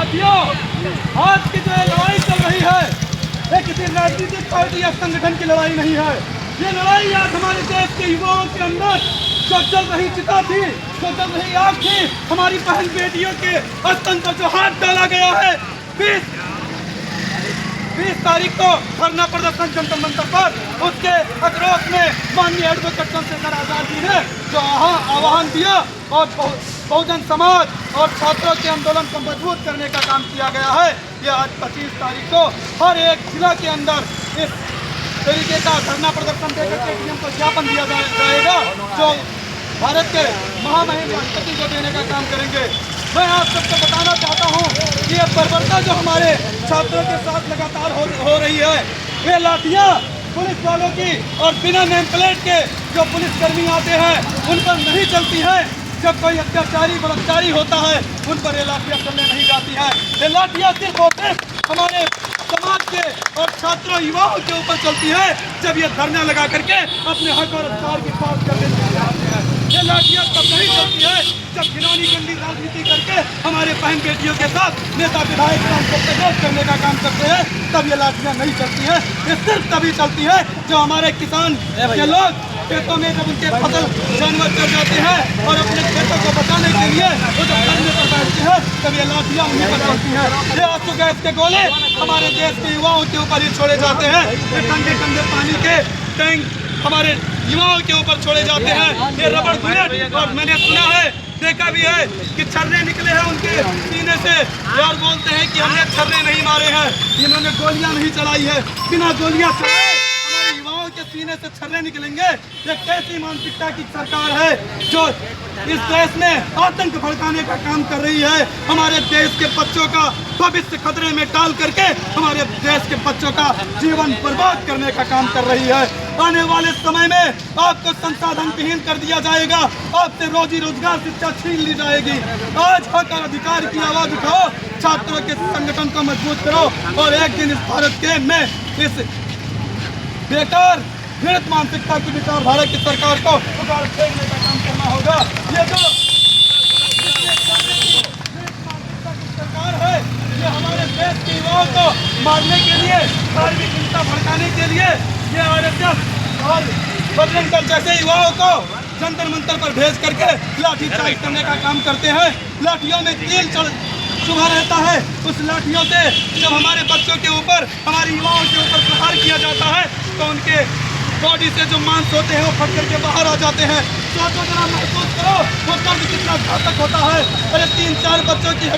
साथियों, आज की जो लड़ाई चल रही है ये किसी राजनीतिक पार्टी या संगठन की लड़ाई नहीं है। ये लड़ाई आज हमारे देश के युवाओं के अंदर जो चल रही चिता थी, जो चल रही आग थी, हमारी बहन बेटियों के स्तन पर जो हाथ डाला गया है। 20 तारीख को धरना प्रदर्शन जनता मंच पर, उसके अखरोट में माननीय एडवोकेट चंद्रशेखर आजाद जी ने जो आह्वान दिया और बहुजन समाज और छात्रों के आंदोलन को मजबूत करने का काम किया गया है। ये आज 25 तारीख को हर एक जिला के अंदर इस तरीके का धरना प्रदर्शन देकर के डीएम को ज्ञापन दिया जाएगा, जो भारत के महामहिम राष्ट्रपति को देने का काम करेंगे। मैं आप सबको बताना चाहता हूँ कि ये बर्बरता जो हमारे छात्रों के साथ लगातार हो रही है, वे लाठियाँ पुलिस वालों की और बिना नेम प्लेट के जो पुलिसकर्मी आते हैं उन पर नहीं चलती है। जब कोई अत्याचारी बलात्कारी होता है उन पर ये लाठियाँ चलने नहीं जाती है। ये लाठियाँ सिर्फ और सिर्फ हमारे समाज के और छात्रों युवाओं के ऊपर चलती है जब ये धरना लगा करके अपने हक और अधिकार की बात करने जाते हैं। ये लाठियाँ तब नहीं चलती है जब घिनौनी गंदी राजनीति करके हमारे बहन बेटियों के साथ नेता विधायक को प्रदर्शन करने का काम करते हैं, तब ये लाठियाँ नहीं चलती है। ये सिर्फ तभी चलती है जो हमारे किसान के लोग खेतों में जब उनके फसल जानवर चढ़ जाते हैं और अपने खेतों को बचाने के लिए वो जब धरने पर बैठते हैं तब ये लाठियाँ उन्हीं पर चलती हैं। ये आंसू गैस के गोले हमारे देश के युवाओं के ऊपर ही छोड़े जाते हैं। ये ठंडे ठंडे पानी के टैंक हमारे युवाओं के ऊपर छोड़े जाते हैं। ये रबड़ बुलेट, और मैंने सुना है, देखा भी है कि छर्रे निकले हैं उनके सीने से और बोलते हैं कि हमने छर्रे नहीं मारे हैं, इन्होंने गोलियां नहीं चलाई है। बिना गोलियां चलाए हमारे युवाओं के सीने से छर्रे निकलेंगे। ये कैसी मानसिकता की सरकार है जो इस देश में आतंक भड़काने का काम कर रही है। हमारे देश के बच्चों का भविष्य खतरे में डाल करके हमारे देश के बच्चों का जीवन बर्बाद करने का काम कर रही है। आने वाले समय में आपको संसाधन विहीन कर दिया जाएगा, आपसे रोजी रोजगार शिक्षा छीन ली जाएगी। आज हक और अधिकार की आवाज उठाओ, छात्रों के संगठन को मजबूत करो और एक दिन इस भारत के में इस बेकार घृणित मानसिकता की विचारधारा की सरकार को उखाड़ फेंकने का काम करना होगा। ये जो सरकार है ये हमारे देश के युवाओं को मारने के लिए, धार्मिक हिंसा भड़काने के लिए ये आरएसएस और बजरंग दल जैसे युवाओं को जंतर मंतर पर भेज करके लाठीचार्ज करने का काम करते हैं। लाठियों में तेल चुभा रहता है। उस लाठियों से जब हमारे बच्चों के ऊपर, हमारे युवाओं के ऊपर प्रहार किया जाता है तो उनके बॉडी से जो मांस होते हैं वो फट करके बाहर आ जाते हैं। तो जरा महसूस करो वो दर्द कितना घातक होता है। अरे 3-4 बच्चों की